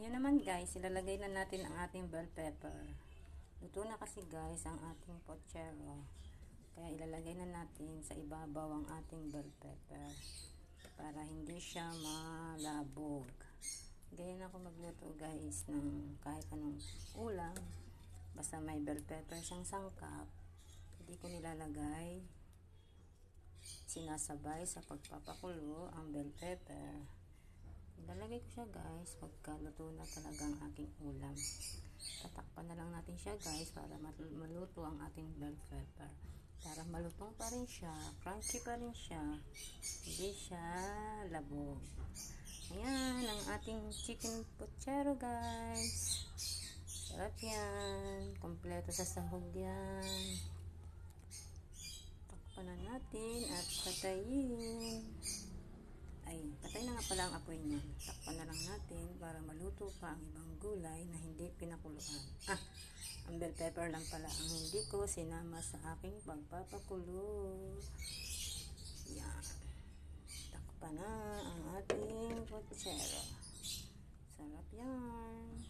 Ngayon naman guys, ilalagay na natin ang ating bell pepper. Luto na kasi guys ang ating pochero. Kaya ilalagay na natin sa ibabaw ang ating bell pepper. Para hindi siya malabog. Ganyan ako magluto guys ng kahit anong ulam. Basta may bell pepper siyang sangkap. Hindi ko nilalagay. Sinasabay sa pagpapakulo ang bell pepper. Ilalagay ko siya guys pagka luto na talaga ang aking ulam. Tatakpan na lang natin siya guys para maluto ang ating bell pepper. Para malutong pa rin siya, crunchy pa rin siya, hindi siya labog. Ayan ang ating chicken pochero guys. Sarap yan. Kompleto sa sahog yan. Takpan na natin at patayin. Ay, patay na nga pala ang apoy niya. Takpan na lang natin para maluto pa ang ibang gulay na hindi pinakuluan. Ang bell pepper lang pala ang hindi ko sinama sa aking pagpapakulo. Yan. Takpan na ang ating pochero. Sarap yan.